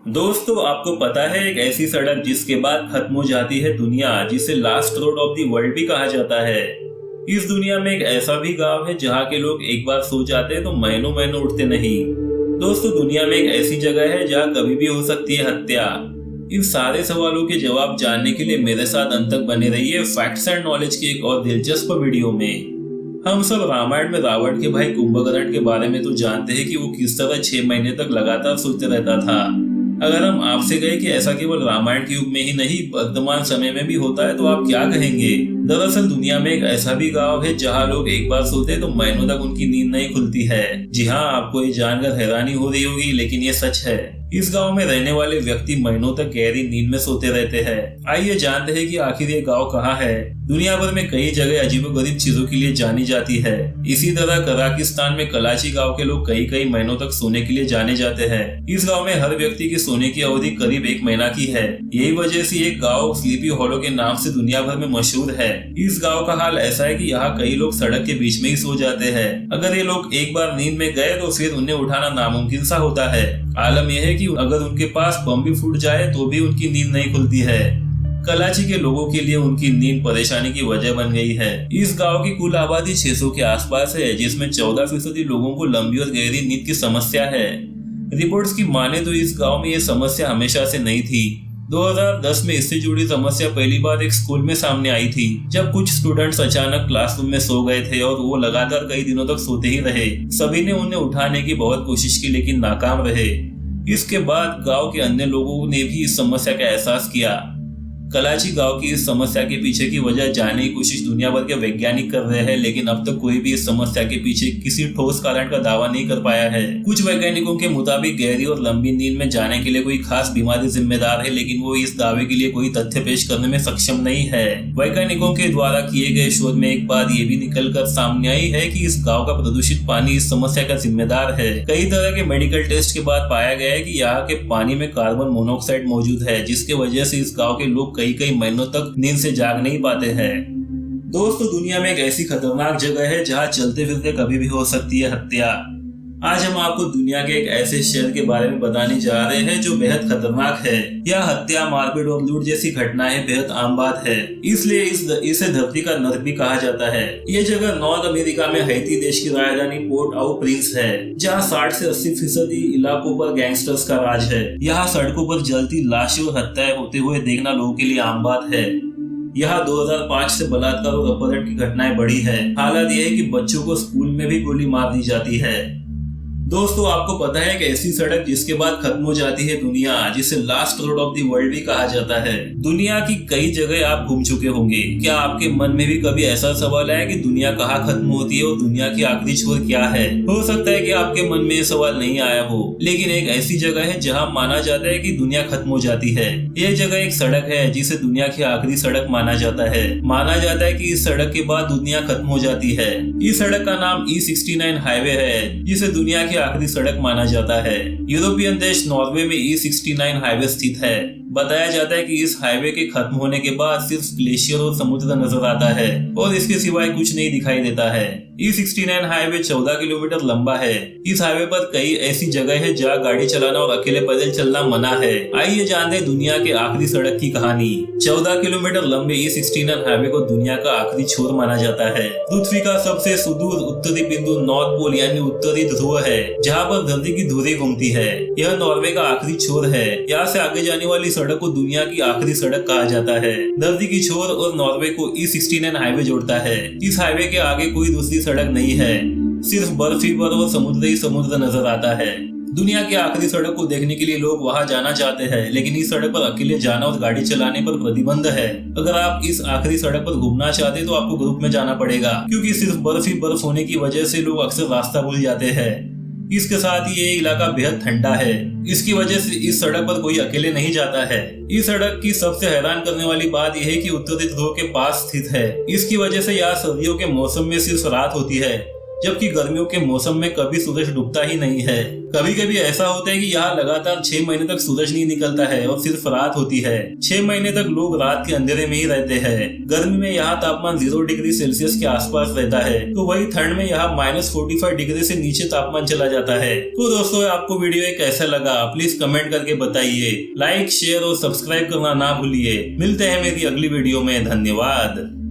दोस्तों, आपको पता है एक ऐसी सड़क जिसके बाद खत्म हो जाती है दुनिया, जिसे last road of the world भी कहा जाता है। इस दुनिया में एक ऐसा भी गांव है जहां के लोग एक बार सो जाते हैं तो महीनों महीनों उठते नहीं। दोस्तों, दुनिया में एक ऐसी जगह है जहां कभी भी हो सकती है हत्या। इन सारे सवालों के जवाब जानने के लिए मेरे साथ अंत तक बने रहिए फैक्ट्स एंड नॉलेज की एक और दिलचस्प वीडियो में। हम सब रामायण में रावण के भाई कुंभकर्ण के बारे में तो जानते हैं कि वो किस तरह 6 महीने तक लगातार सोते रहता था। अगर हम आपसे कहें कि ऐसा केवल रामायण के युग में ही नहीं वर्तमान समय में भी होता है तो आप क्या कहेंगे? दरअसल दुनिया में एक ऐसा भी गांव है जहां लोग एक बार सोते हैं तो महीनों तक उनकी नींद नहीं खुलती है। जी हाँ, आपको ये जानकर हैरानी हो रही होगी, लेकिन ये सच है। इस गांव में रहने वाले व्यक्ति महीनों तक गहरी नींद में सोते रहते हैं। आइए जानते हैं कि आखिर ये गांव कहाँ है। दुनिया भर में कई जगह अजीबोगरीब चीजों के लिए जानी जाती है। इसी तरह कजाकिस्तान में कलाची गांव के लोग कई कई महीनों तक सोने के लिए जाने जाते हैं। इस गांव में हर व्यक्ति की सोने की अवधि करीब 1 महीना की है। यही वजह से ये गांव स्लीपी हॉलो के नाम से दुनिया भर में मशहूर है। इस गांव का हाल ऐसा है कि यहाँ कई लोग सड़क के बीच में ही सो जाते हैं। अगर ये लोग एक बार नींद में गए तो फिर उन्हें उठाना नामुमकिन सा होता है। आलम यह है कि अगर उनके पास बम भी फूट जाए तो भी उनकी नींद नहीं खुलती है। कलाची के लोगों के लिए उनकी नींद परेशानी की वजह बन गई है। इस गांव की कुल आबादी 600 के आसपास है, जिसमें 14% लोगों को लंबी और गहरी नींद की समस्या है। रिपोर्ट्स की माने तो इस गांव में ये समस्या हमेशा से नहीं थी। 2010 में इससे जुड़ी समस्या पहली बार एक स्कूल में सामने आई थी, जब कुछ स्टूडेंट्स अचानक क्लासरूम में सो गए थे और वो लगातार कई दिनों तक सोते ही रहे। सभी ने उन्हें उठाने की बहुत कोशिश की, लेकिन नाकाम रहे। इसके बाद गांव के अन्य लोगों ने भी इस समस्या का एहसास किया। कलाची गांव की इस समस्या के पीछे की वजह जानने की कोशिश दुनिया भर के वैज्ञानिक कर रहे हैं, लेकिन अब तक कोई भी इस समस्या के पीछे किसी ठोस कारण का दावा नहीं कर पाया है। कुछ वैज्ञानिकों के मुताबिक गहरी और लंबी नींद में जाने के लिए कोई खास बीमारी जिम्मेदार है, लेकिन वो इस दावे के लिए कोई तथ्य पेश करने में सक्षम नहीं है। वैज्ञानिकों के द्वारा किए गए शोध में एक बात ये भी निकल कर सामने आई है कि इस गाँव का प्रदूषित पानी इस समस्या का जिम्मेदार है। कई तरह के मेडिकल टेस्ट के बाद पाया गया है कि यहाँ के पानी में कार्बन मोनोऑक्साइड मौजूद है, जिसके वजह से इस गाँव के लोग कई महीनों तक नींद से जाग नहीं पाते हैं। दोस्तों, दुनिया में एक ऐसी खतरनाक जगह है जहां चलते फिरते कभी भी हो सकती है हत्या। आज हम आपको दुनिया के एक ऐसे शहर के बारे में बताने जा रहे हैं जो बेहद खतरनाक है। यह हत्या, मारपीट और लूट जैसी घटनाएं बेहद आम बात है, इसलिए इसे धरती का नर्क भी कहा जाता है। यह जगह नॉर्थ अमेरिका में हैती देश की राजधानी पोर्ट ऑ प्रिंस है, जहां 60 से 80% इलाकों पर गैंगस्टर्स का राज है। यहाँ सड़कों पर जलती लाशें और हत्याएं होते हुए देखना लोगों के लिए आम बात है। यहाँ 2005 से बलात्कार और अपहरण की घटनाएं बढ़ी है। हालात यह है कि बच्चों को स्कूल में भी गोली मार दी जाती है। दोस्तों, आपको पता है कि ऐसी सड़क जिसके बाद खत्म हो जाती है दुनिया, जिसे last road of the world भी कहा जाता है। दुनिया की कई जगह आप घूम चुके होंगे। क्या आपके मन में भी कभी ऐसा सवाल आया कि दुनिया कहाँ खत्म होती है और दुनिया की आखिरी छोर क्या है? हो सकता है कि आपके मन में ये सवाल नहीं आया हो, लेकिन एक ऐसी जगह है जहाँ माना जाता है कि दुनिया खत्म हो जाती है। यह जगह एक सड़क है जिसे दुनिया की आखिरी सड़क माना जाता है। माना जाता है कि इस सड़क के बाद दुनिया खत्म हो जाती है। इस सड़क का नाम E69 हाईवे है, जिसे दुनिया आखिरी सड़क माना जाता है। यूरोपियन देश नॉर्वे में E69 हाईवे स्थित है। बताया जाता है कि इस हाईवे के खत्म होने के बाद सिर्फ ग्लेशियर और समुद्र नजर आता है और इसके सिवाय कुछ नहीं दिखाई देता है। E69 हाईवे 14 किलोमीटर लंबा है। इस हाईवे पर कई ऐसी जगह है जहाँ गाड़ी चलाना और अकेले पैदल चलना मना है। आइए जानते हैं दुनिया के आखिरी सड़क की कहानी। 14 किलोमीटर लंबे E69 हाईवे को दुनिया का आखिरी छोर माना जाता है। पृथ्वी का सबसे सुदूर उत्तरी बिंदु नॉर्थ पोल यानी उत्तरी ध्रुव है, जहाँ पर धरती की धुरी घूमती है। यह नॉर्वे का आखिरी छोर है। यहाँ से आगे जाने वाली सड़क को दुनिया की आखिरी सड़क कहा जाता है। धरती की छोर और नॉर्वे को E69 हाईवे जोड़ता है। इस हाईवे के आगे कोई दूसरी सड़क नहीं है, सिर्फ बर्फ ही बर्फ और समुद्र ही समुद्र नजर आता है। दुनिया की आखिरी सड़क को देखने के लिए लोग वहां जाना चाहते हैं, लेकिन इस सड़क पर अकेले जाना और गाड़ी चलाने पर प्रतिबंध है। अगर आप इस आखिरी सड़क पर घूमना चाहते हैं तो आपको ग्रुप में जाना पड़ेगा, क्योंकि सिर्फ बर्फ ही बर्फ होने की वजह से लोग अक्सर रास्ता भूल जाते हैं। इसके साथ ही ये इलाका बेहद ठंडा है, इसकी वजह से इस सड़क पर कोई अकेले नहीं जाता है। इस सड़क की सबसे हैरान करने वाली बात यह है कि उत्तरी ध्रुव के पास स्थित है। इसकी वजह से यहाँ सर्दियों के मौसम में सिर्फ रात होती है, जबकि गर्मियों के मौसम में कभी सूरज डूबता ही नहीं है। कभी कभी ऐसा होता है कि यहाँ लगातार 6 महीने तक सूरज नहीं निकलता है और सिर्फ रात होती है। 6 महीने तक लोग रात के अंधेरे में ही रहते हैं। गर्मी में यहाँ तापमान 0 डिग्री सेल्सियस के आसपास रहता है, तो वही ठंड में यहाँ -45 डिग्री से नीचे तापमान चला जाता है। तो दोस्तों, आपको वीडियो कैसा लगा प्लीज कमेंट करके बताइए। लाइक, शेयर और सब्सक्राइब करना ना भूलिए। मिलते हैं मेरी अगली वीडियो में। धन्यवाद।